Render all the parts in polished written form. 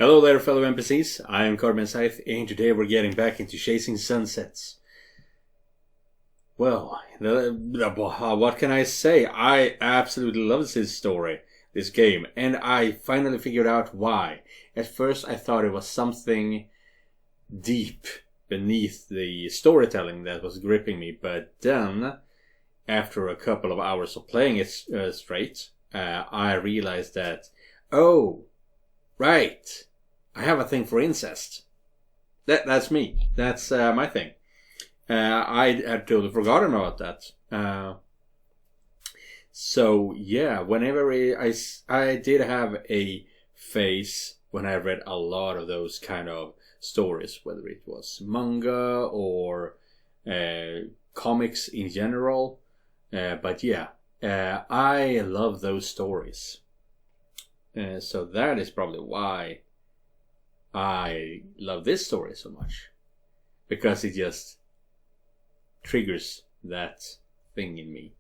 Hello there, fellow NPCs. I am Scythe, and today we're getting back into chasing sunsets. Well, what can I say? I absolutely love this story, this game, and I finally figured out why. At first I thought it was something deep beneath the storytelling that was gripping me, but then, after a couple of hours of playing it straight, I realized that, oh, right, I have a thing for incest. That's me. That's my thing. I had totally forgotten about that. So yeah, whenever I did have a phase when I read a lot of those kind of stories, whether it was manga or comics in general. But yeah, I love those stories. So that is probably why I love this story so much, because it just triggers that thing in me.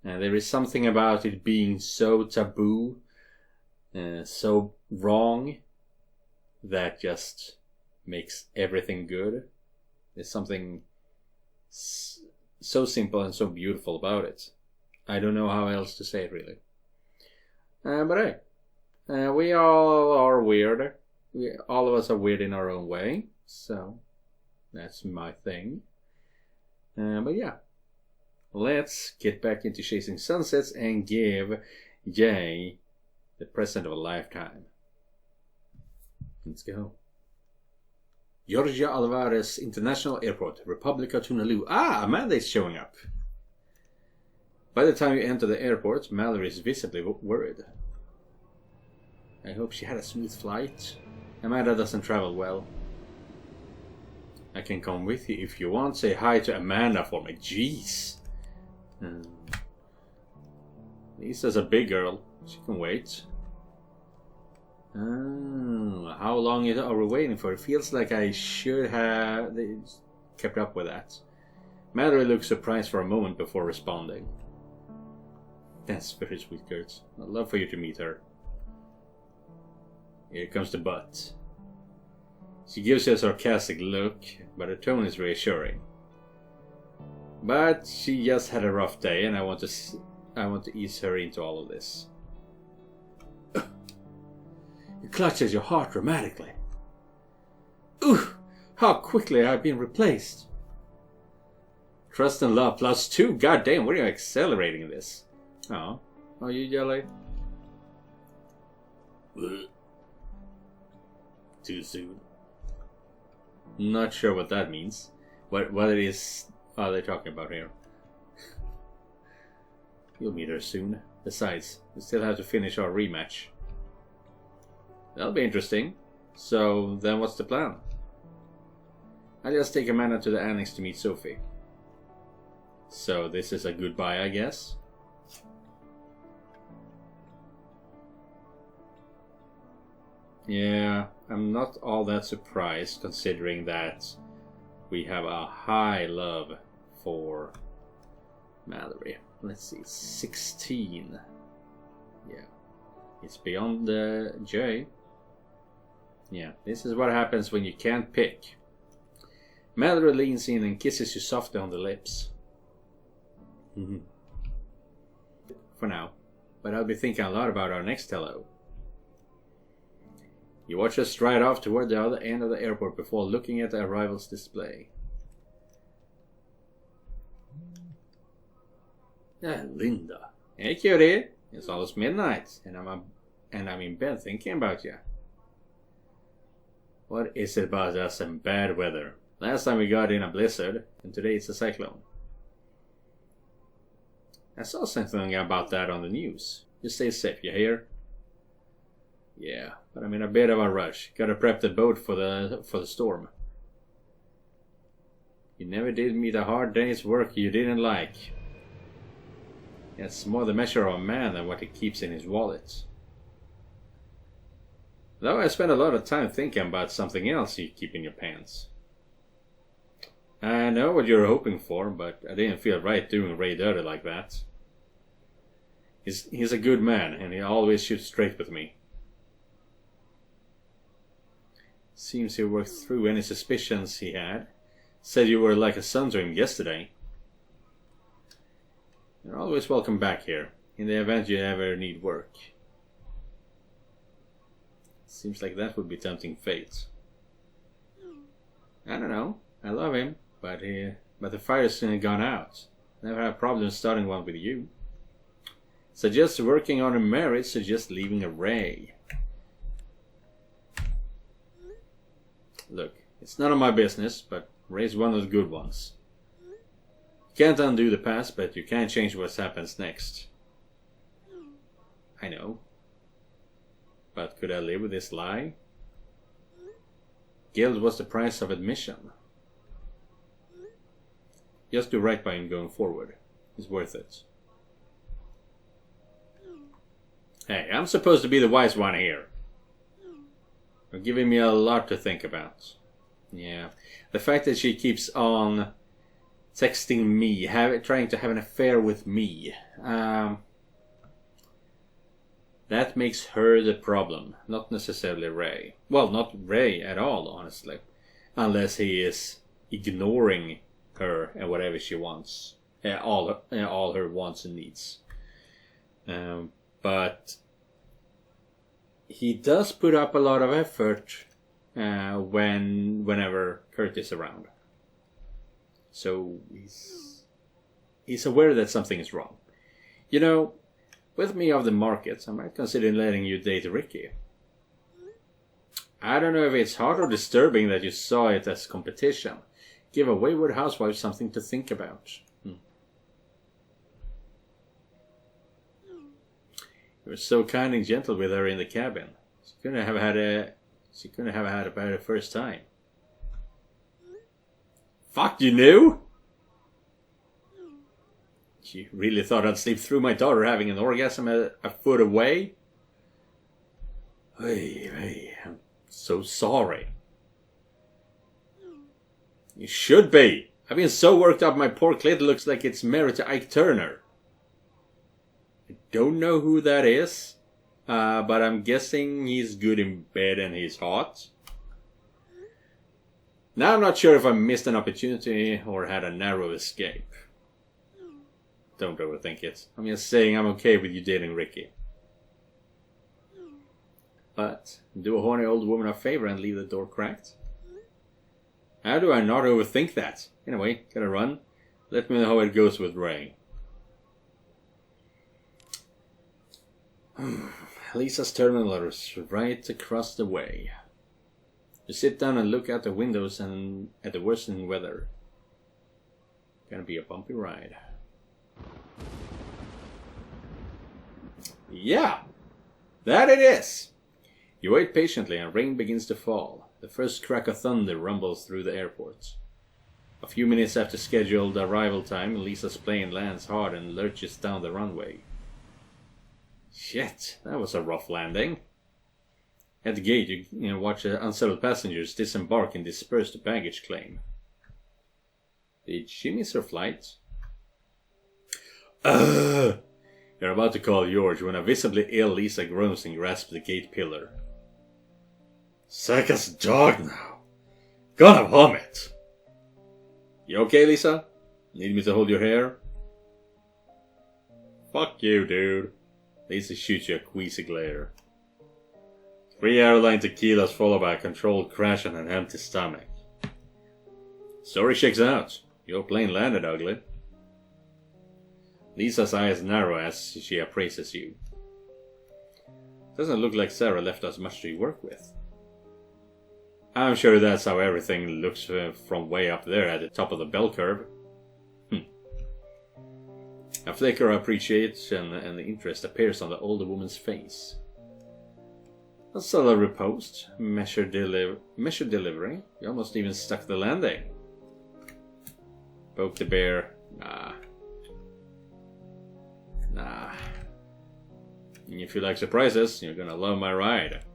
And there is something about it being so taboo, so wrong, that just makes everything good. There's something so simple and so beautiful about it. I don't know how else to say it, really. But hey, we all are weird. All of us are weird in our own way, so that's my thing. But yeah, let's get back into chasing sunsets and give Jay the present of a lifetime. Let's go. Georgia Alvarez International Airport, Republic of Tuvalu. Ah, Amanda is showing up. By the time you enter the airport, Mallory is visibly worried. I hope she had a smooth flight. Amanda doesn't travel well. I can come with you if you want. Say hi to Amanda for me. Jeez. Lisa's a big girl. She can wait. How long are we waiting for? It feels like I should have kept up with that. Mallory looks surprised for a moment before responding. That's very sweet, Kurt. I'd love for you to meet her. Here comes the butt. She gives you a sarcastic look, but her tone is reassuring. But she just had a rough day, and I want to ease her into all of this. It clutches your heart dramatically. Ooh, how quickly I've been replaced. Trust and love +2. God damn, what are you accelerating this? Oh, are you jelly? Too soon. Not sure what that means. What it is are they talking about here? You'll meet her soon. Besides, we still have to finish our rematch. That'll be interesting. So then what's the plan? I'll just take Amanda to the annex to meet Sophie. So this is a goodbye, I guess. Yeah, I'm not all that surprised, considering that we have a high love for Mallory. Let's see, 16. Yeah, it's beyond the J. Yeah, this is what happens when you can't pick. Mallory leans in and kisses you softly on the lips. For now, but I'll be thinking a lot about our next hello. You watch us stride off toward the other end of the airport before looking at the arrivals display. Linda. Hey, cutie. It's almost midnight, and I'm in bed thinking about you. What is it about us and bad weather? Last time we got in a blizzard, and today it's a cyclone. I saw something about that on the news. Just stay safe, you hear? Yeah, but I'm in a bit of a rush. Gotta prep the boat for the storm. You never did meet a hard day's work you didn't like. It's more the measure of a man than what he keeps in his wallet. Though I spent a lot of time thinking about something else you keep in your pants. I know what you're hoping for, but I didn't feel right doing Ray dirty like that. He's a good man, and he always shoots straight with me. Seems he worked through any suspicions he had. Said you were like a son to him yesterday. You're always welcome back here, in the event you ever need work. Seems like that would be tempting fate. I don't know. I love him, but the fire's gone out. Never had problems starting one with you. Suggest working on a marriage, suggest leaving a ray. Look, it's none of my business, but Ray's one of the good ones. You can't undo the past, but you can change what happens next. I know. But could I live with this lie? Guilt was the price of admission. Just do right by him going forward. It's worth it. Hey, I'm supposed to be the wise one here. You're giving me a lot to think about. Yeah. The fact that she keeps on texting me, trying to have an affair with me. That makes her the problem, not necessarily Ray. Well, not Ray at all, honestly. Unless he is ignoring her and whatever she wants. All her wants and needs. But he does put up a lot of effort whenever Kurt is around. So he's aware that something is wrong. You know, with me off the market, I might consider letting you date Ricky. I don't know if it's hard or disturbing that you saw it as competition. Give a wayward housewife something to think about. You were so kind and gentle with her in the cabin. She couldn't have had a better first time. Fuck, you knew? She really thought I'd sleep through my daughter having an orgasm a foot away? Hey, I'm so sorry. You should be. I've been so worked up my poor clit looks like it's married to Ike Turner. I don't know who that is, but I'm guessing he's good in bed and he's hot. Now I'm not sure if I missed an opportunity or had a narrow escape. Don't overthink it. I'm just saying I'm okay with you dating Ricky. But do a horny old woman a favor and leave the door cracked. How do I not overthink that? Anyway, gotta run. Let me know how it goes with Ray. Lisa's terminal is right across the way. You sit down and look out the windows and at the worsening weather. Gonna be a bumpy ride. Yeah, that it is. You wait patiently and rain begins to fall. The first crack of thunder rumbles through the airport. A few minutes after scheduled arrival time, Lisa's plane lands hard and lurches down the runway. Shit, that was a rough landing. At the gate, you watch unsettled passengers disembark and disperse the baggage claim. Did she miss her flight? You're about to call George when a visibly ill Lisa groans and grasps the gate pillar. Sick as a dog now. Gonna vomit. You okay, Lisa? Need me to hold your hair? Fuck you, dude. Lisa shoots you a queasy glare. 3 airline tequilas followed by a controlled crash on an empty stomach. Story checks out. Your plane landed ugly. Lisa's eyes narrow as she appraises you. Doesn't look like Sarah left us much to work with. I'm sure that's how everything looks from way up there at the top of the bell curve. A flicker of appreciation and interest appears on the older woman's face. A subtle riposte, measured delivery. You almost even stuck the landing. Poke the bear. Nah. If you like surprises, you're gonna love my ride.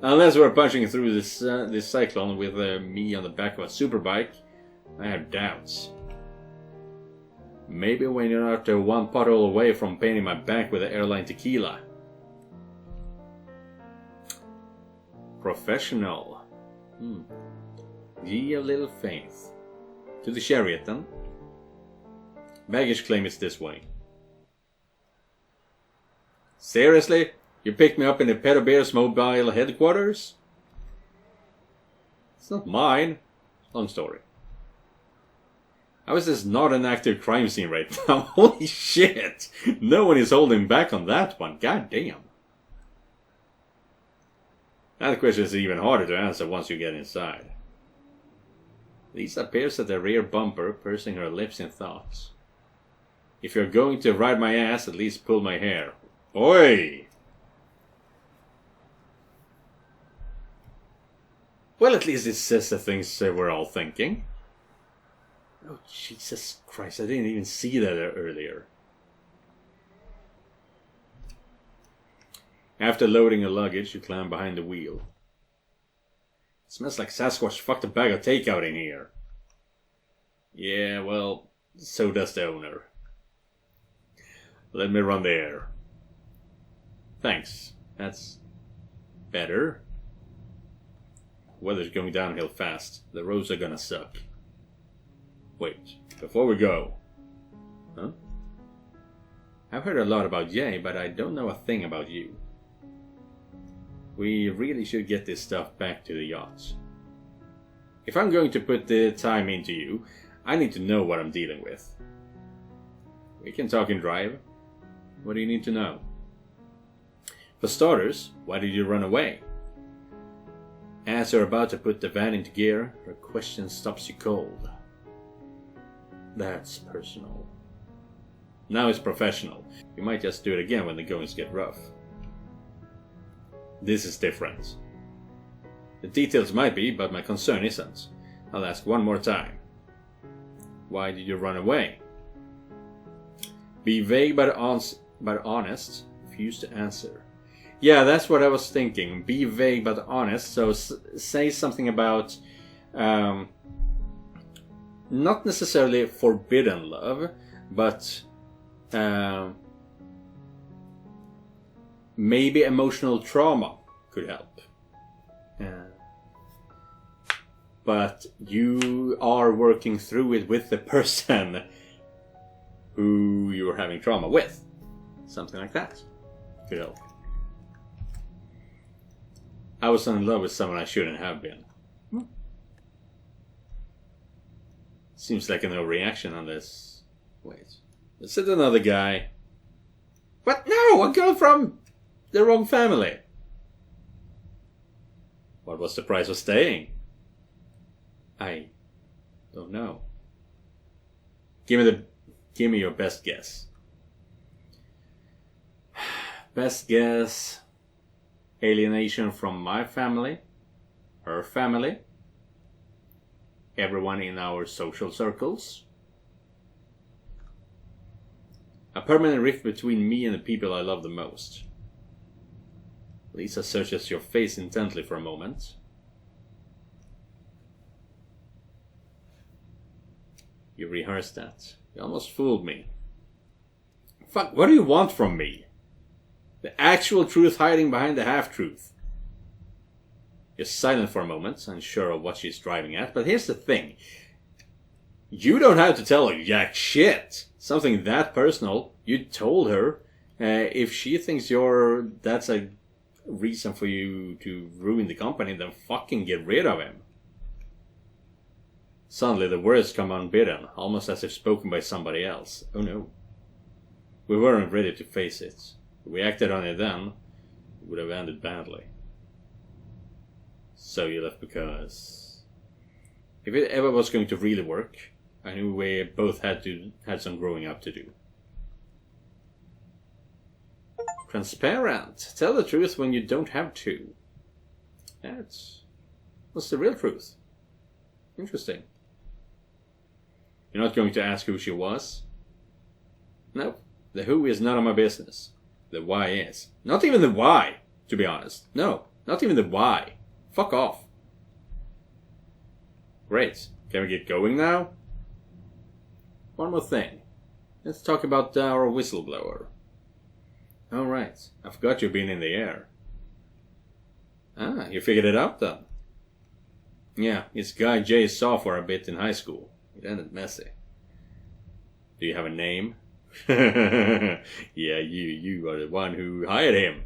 Unless we're punching through this cyclone with me on the back of a superbike, I have doubts. Maybe when you're not one pothole away from painting my back with the airline tequila. Professional. Ye of little faith. To the chariot then. Baggage claim is this way. Seriously? You picked me up in the Pedo Bears mobile headquarters? It's not mine. Long story. How is this not an active crime scene right now? Holy shit! No one is holding back on that one. God damn. That question is even harder to answer once you get inside. Lisa peers at the rear bumper, pursing her lips in thought. If you're going to ride my ass, at least pull my hair. Oi! Well, at least it says the things we're all thinking. Oh, Jesus Christ, I didn't even see that earlier. After loading your luggage, you climb behind the wheel. It smells like Sasquatch fucked a bag of takeout in here. Yeah, well, so does the owner. Let me run the air. Thanks. That's better. Weather's going downhill fast. The roads are gonna suck. Wait, before we go. Huh? I've heard a lot about Jay, but I don't know a thing about you. We really should get this stuff back to the yachts. If I'm going to put the time into you, I need to know what I'm dealing with. We can talk and drive. What do you need to know? For starters, why did you run away? As you're about to put the van into gear, her question stops you cold. That's personal. Now it's professional. You might just do it again when the goings get rough. This is different. The details might be, but my concern isn't. I'll ask one more time. Why did you run away? Be vague but honest. Refuse to answer. Yeah, that's what I was thinking. Be vague but honest. So say something about not necessarily forbidden love, but maybe emotional trauma could help. But you are working through it with the person who you're having trauma with. Something like that could help. I was in love with someone I shouldn't have been. Seems like a no reaction on this. Wait. Is it another guy? What? No! A girl from the wrong family. What was the price of staying? I don't know. Give me your best guess. Best guess. Alienation from my family, her family, everyone in our social circles. A permanent rift between me and the people I love the most. Lisa searches your face intently for a moment. You rehearsed that. You almost fooled me. Fuck, what do you want from me? The actual truth hiding behind the half-truth. You're silent for a moment, unsure of what she's driving at, but here's the thing. You don't have to tell her jack shit. Something that personal. You told her. If she thinks that's a reason for you to ruin the company, then fucking get rid of him. Suddenly the words come unbidden, almost as if spoken by somebody else. Oh no. We weren't ready to face it. If we acted on it then, it would have ended badly. So you left because... If it ever was going to really work, I knew we both had some growing up to do. Transparent. Tell the truth when you don't have to. What's the real truth? Interesting. You're not going to ask who she was? No. The who is none of my business. The why is. Not even the why, to be honest. No, not even the why. Fuck off. Great. Can we get going now? One more thing. Let's talk about our whistleblower. Alright. I forgot you've been in the air. Ah, you figured it out then? Yeah, it's a guy Jay saw for a bit in high school. It ended messy. Do you have a name? Yeah, you are the one who hired him.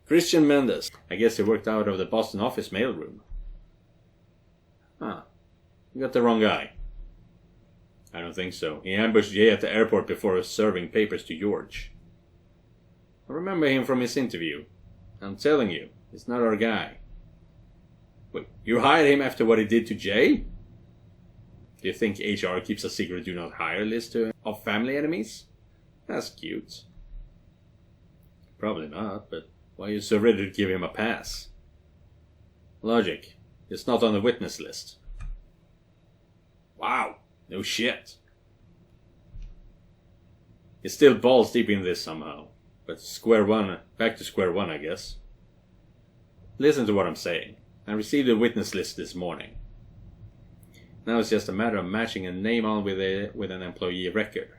Christian Mendes. I guess he worked out of the Boston office mailroom. Huh. You got the wrong guy. I don't think so. He ambushed Jay at the airport before serving papers to George. I remember him from his interview. I'm telling you, it's not our guy. Wait, you hired him after what he did to Jay? Do you think HR keeps a secret do not hire list of family enemies? That's cute. Probably not, but why are you so ready to give him a pass? Logic. It's not on the witness list. Wow, no shit. It's still balls deep in this somehow. But back to square one, I guess. Listen to what I'm saying. I received a witness list this morning. Now it's just a matter of matching a name on with an employee record.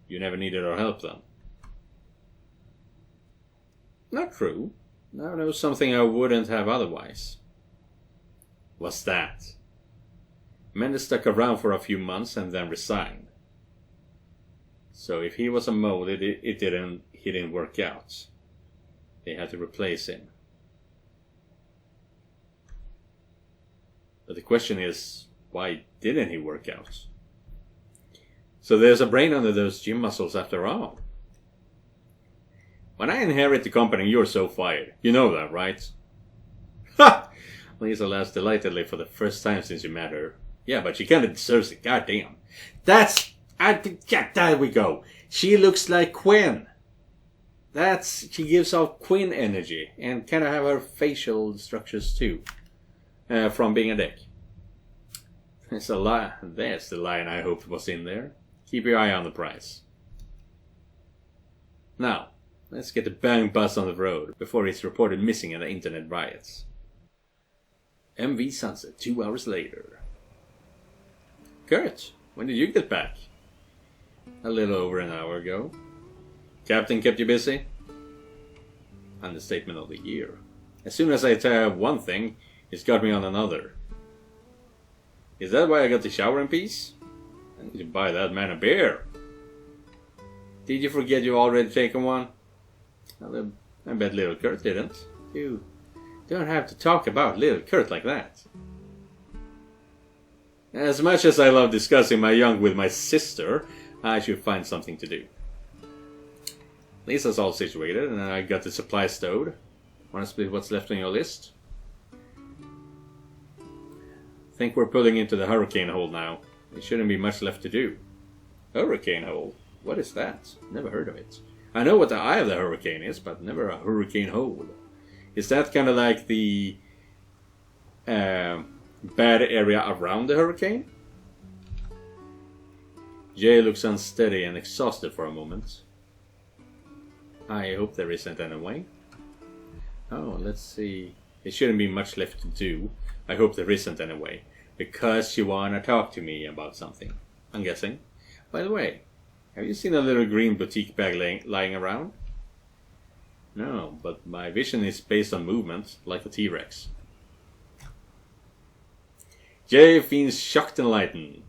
You never needed our help then? Not true. I know something I wouldn't have otherwise. What's that? Mendes stuck around for a few months and then resigned. So if he was a mole, he didn't work out. They had to replace him. But the question is, why didn't he work out? So there's a brain under those gym muscles after all. When I inherit the company, you're so fired. You know that, right? Ha! Lisa laughs delightedly for the first time since you met her. Yeah, but she kinda deserves it, goddamn. There we go. She looks like Quinn. She gives off Quinn energy, and kinda have her facial structures too. From being a dick. It's a lie. That's the line I hoped was in there. Keep your eye on the prize. Now, let's get the bang bus on the road before he's reported missing in the internet riots. MV Sunset, 2 hours later. Kurt, when did you get back? A little over an hour ago. Captain kept you busy? Understatement of the year. As soon as I tell one thing, he's got me on another. Is that why I got to shower in peace? I need to buy that man a beer. Did you forget you already taken one? Well, I bet little Kurt didn't. You don't have to talk about little Kurt like that. As much as I love discussing my young with my sister, I should find something to do. Lisa's all situated, and I got the supply stowed. Want to split what's left on your list? Think we're pulling into the hurricane hole now. There shouldn't be much left to do. Hurricane hole? What is that? Never heard of it. I know what the eye of the hurricane is, but never a hurricane hole. Is that kind of like the bad area around the hurricane? Jay looks unsteady and exhausted for a moment. I hope there isn't any way. Oh, let's see. There shouldn't be much left to do. I hope there isn't any way. Because you wanna talk to me about something, I'm guessing. By the way, have you seen a little green boutique bag lying around? No, but my vision is based on movement, like a T-Rex. Jay feels shocked and enlightened.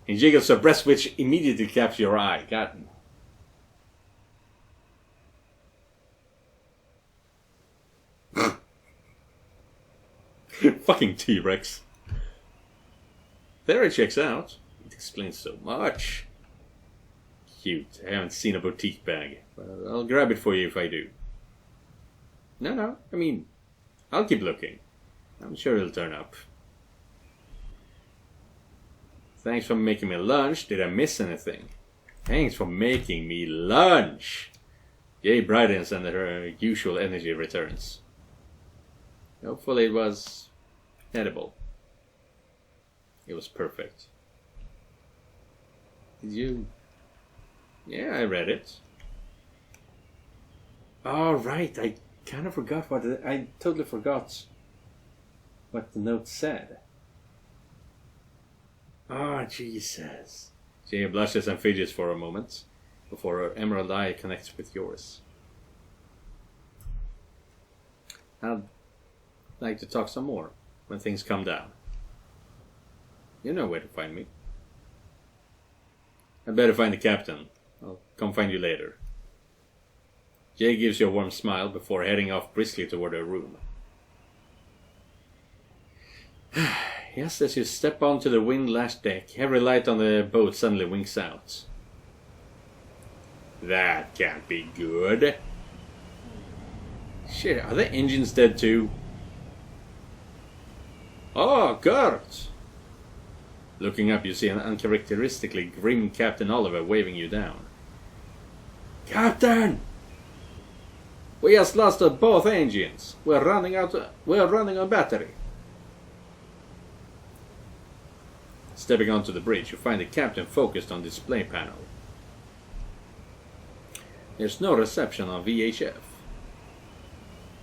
And jiggles a breast which immediately captures your eye. Got fucking T-Rex. There it checks out. It explains so much. Cute. I haven't seen a boutique bag, but I'll grab it for you if I do. No, I mean, I'll keep looking. I'm sure it'll turn up. Thanks for making me lunch. Did I miss anything? Thanks for making me lunch. Jay brightens and her usual energy returns. Hopefully it was edible. It was perfect. Did you? Yeah, I read it. Oh, right. I kind of forgot I totally forgot what the note said. Oh, Jesus. Jay blushes and fidgets for a moment before her emerald eye connects with yours. I'd like to talk some more when things calm down. You know where to find me. I'd better find the captain. I'll come find you later. Jay gives you a warm smile before heading off briskly toward her room. Just as you step onto the wind-lashed deck, every light on the boat suddenly winks out. That can't be good. Shit, are the engines dead too? Oh, Kurt! Looking up, you see an uncharacteristically grim Captain Oliver waving you down. Captain! We just lost both engines. We're running on battery. Stepping onto the bridge, you find the captain focused on the display panel. There's no reception on VHF.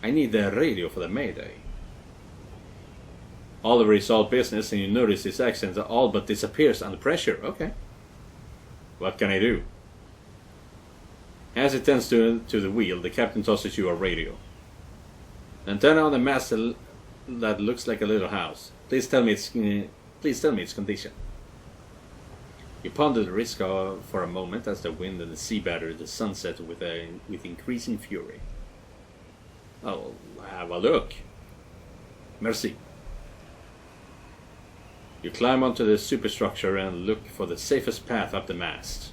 I need the radio for the Mayday. Oliver is all business, and you notice his accent all but disappears under pressure. Okay. What can I do? As he tends to the wheel, the captain tosses you a radio. Antenna on the mast that looks like a little house. Please tell me its condition. You ponder the risk for a moment as the wind and the sea batter the sunset with increasing fury. I'll have a look. Merci. You climb onto the superstructure and look for the safest path up the mast.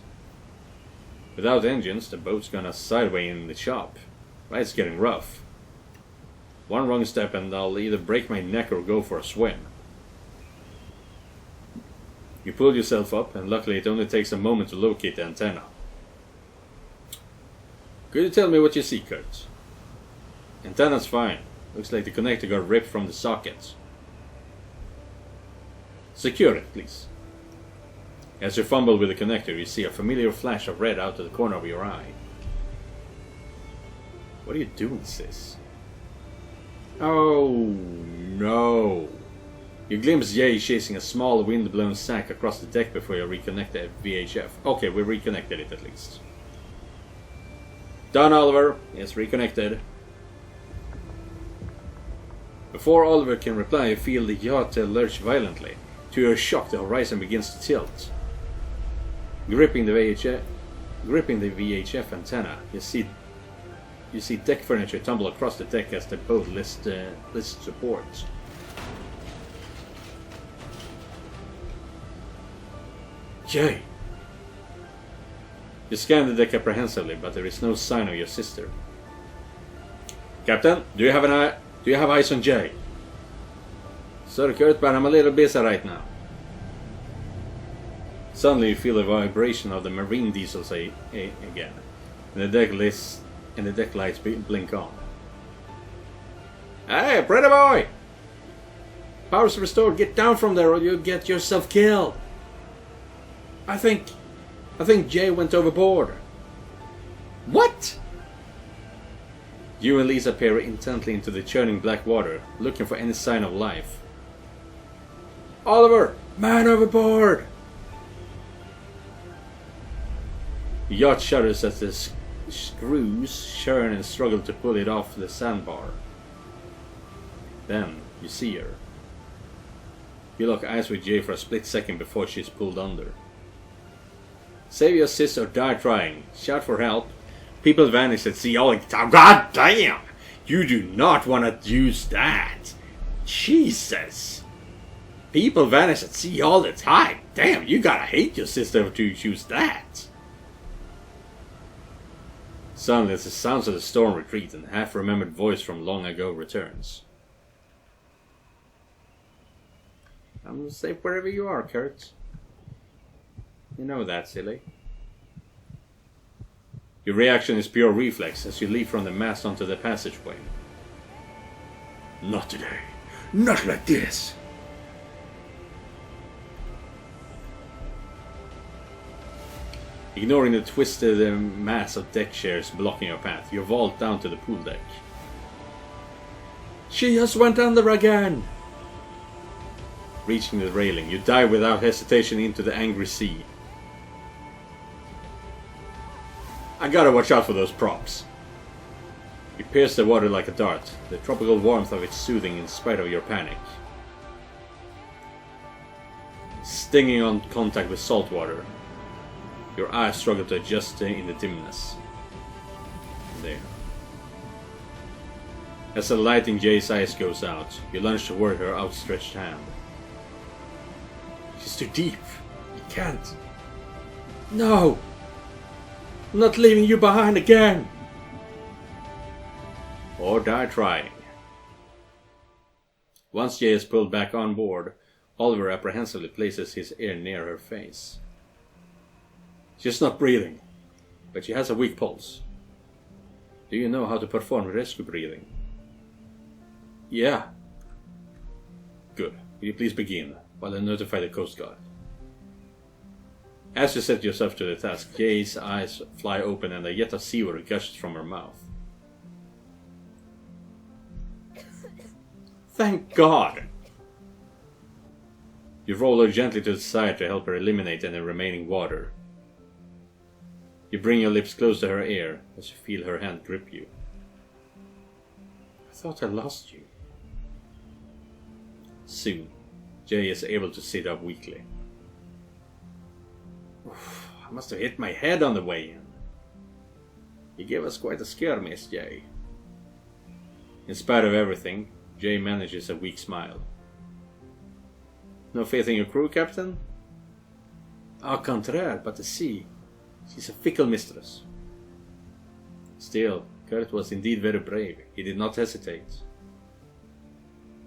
Without engines, the boat's gonna sideways in the shop. Right, it's getting rough. One wrong step and I'll either break my neck or go for a swim. You pull yourself up, and luckily it only takes a moment to locate the antenna. Could you tell me what you see, Kurt? Antenna's fine. Looks like the connector got ripped from the socket. Secure it, please. As you fumble with the connector, you see a familiar flash of red out of the corner of your eye. What are you doing, sis? Oh, no. You glimpse Jay chasing a small wind-blown sack across the deck before you reconnect the VHF. Okay, we reconnected it at least. Done, Oliver. It's reconnected. Before Oliver can reply, you feel the yacht lurch violently. To your shock, the horizon begins to tilt. Gripping the VHF antenna, you see deck furniture tumble across the deck as the boat lists support. Jay! You scan the deck apprehensively, but there is no sign of your sister. Captain, do you have eyes on Jay? Sorry, Kurt, but I'm a little busy right now. Suddenly you feel the vibration of the marine diesels again, and the deck lights blink on. Hey, pretty boy! Power's restored. Get down from there, or you'll get yourself killed. I think Jay went overboard. What? You and Lisa peer intently into the churning black water, looking for any sign of life. Oliver, man overboard! The yacht shudders as the screws churn and struggle to pull it off the sandbar. Then you see her. You lock eyes with Jay for a split second before she's pulled under. Save your sis or die trying. Shout for help. People vanish at sea all the time. God damn! You do not want to use that. Jesus! People vanish at sea all the time. Damn, you gotta hate your sister to choose that. Suddenly, as the sounds of the storm retreat and a half-remembered voice from long ago returns. I'm safe wherever you are, Kurt. You know that, silly. Your reaction is pure reflex as you leap from the mast onto the passageway. Not today. Not like this. Ignoring the twisted mass of deck chairs blocking your path, you vault down to the pool deck. She just went under again! Reaching the railing, you dive without hesitation into the angry sea. I gotta watch out for those props. You pierce the water like a dart, the tropical warmth of it soothing in spite of your panic. Stinging on contact with salt water. Your eyes struggle to adjust in the dimness. There. As the light in Jay's eyes goes out, you lunge toward her outstretched hand. She's too deep. You can't. No! I'm not leaving you behind again! Or die trying. Once Jay is pulled back on board, Oliver apprehensively places his ear near her face. She's not breathing, but she has a weak pulse. Do you know how to perform rescue breathing? Yeah. Good. Will you please begin, while I notify the Coast Guard? As you set yourself to the task, Jay's eyes fly open and a jet of seawater gushes from her mouth. Thank God! You roll her gently to the side to help her eliminate any remaining water. You bring your lips close to her ear as you feel her hand grip you. I thought I lost you. Soon, Jay is able to sit up weakly. Oof, I must have hit my head on the way in. You gave us quite a scare, Miss Jay. In spite of everything, Jay manages a weak smile. No faith in your crew, Captain? Au contraire, but the sea. She's a fickle mistress. Still, Kurt was indeed very brave. He did not hesitate.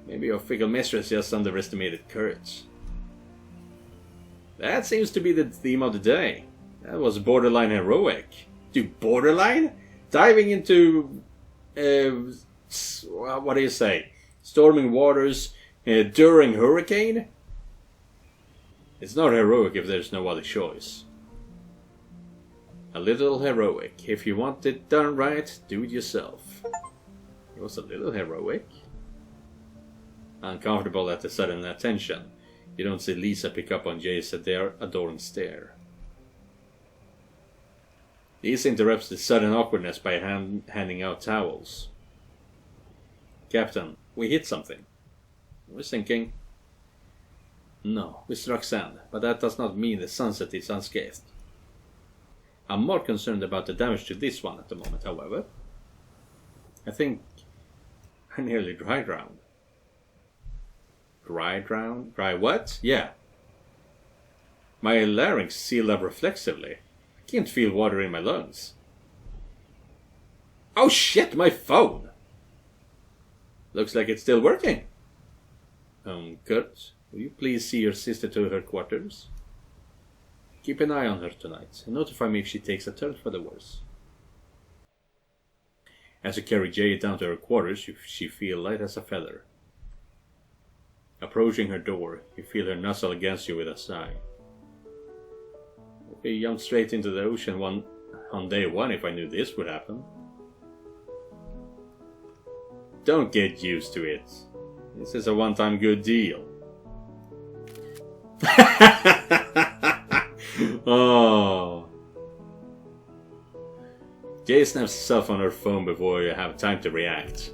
Maybe your fickle mistress just underestimated Kurt. That seems to be the theme of the day. That was borderline heroic. Dude, borderline? Diving into... what do you say? Storming waters during hurricane? It's not heroic if there's no other choice. A little heroic. If you want it done right, do it yourself. It was a little heroic. Uncomfortable at the sudden attention, you don't see Lisa pick up on Jay's adoring stare. Lisa interrupts the sudden awkwardness by handing out towels. Captain, we hit something. I was thinking... No, we struck sand, but that does not mean the sunset is unscathed. I'm more concerned about the damage to this one at the moment, however. I think I nearly dry drowned. Dry drowned? Dry what? Yeah. My larynx sealed up reflexively. I can't feel water in my lungs. Oh shit, my phone! Looks like it's still working. Kurt, will you please see your sister to her quarters? Keep an eye on her tonight, and notify me if she takes a turn for the worse. As you carry Jay down to her quarters, she feels light as a feather. Approaching her door, you feel her nuzzle against you with a sigh. Okay, jumped straight into the ocean on day one if I knew this would happen. Don't get used to it. This is a one-time good deal. Oh. Jay snaps herself on her phone before you have time to react.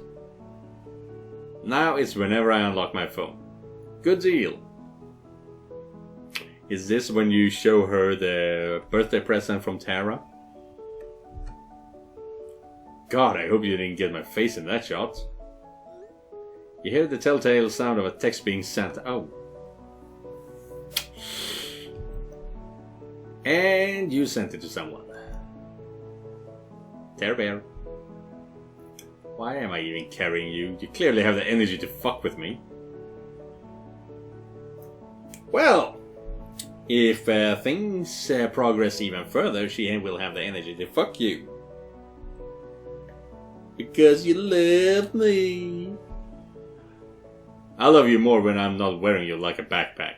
Now it's whenever I unlock my phone. Good deal. Is this when you show her the birthday present from Tara? God, I hope you didn't get my face in that shot. You hear the telltale sound of a text being sent. Oh. And you sent it to someone. Tara Bear. Why am I even carrying you? You clearly have the energy to fuck with me. Well, if things progress even further, she will have the energy to fuck you. Because you love me. I love you more when I'm not wearing you like a backpack.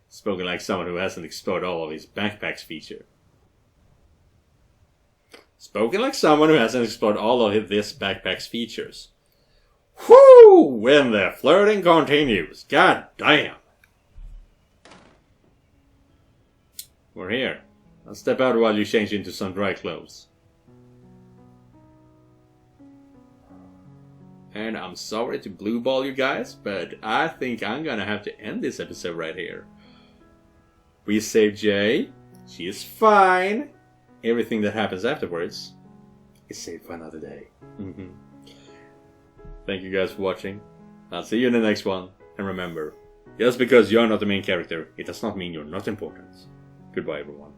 Spoken like someone who hasn't explored all of his backpack's feature. Spoken like someone who hasn't explored all of this backpack's features. Whoo! When the flirting continues. God damn. We're here. I'll step out while you change into some dry clothes. And I'm sorry to blue ball you guys, but I think I'm gonna have to end this episode right here. We saved Jay. She is fine. Everything that happens afterwards is saved for another day. Thank you guys for watching. I'll see you in the next one. And remember, just because you're not the main character, it does not mean you're not important. Goodbye, everyone.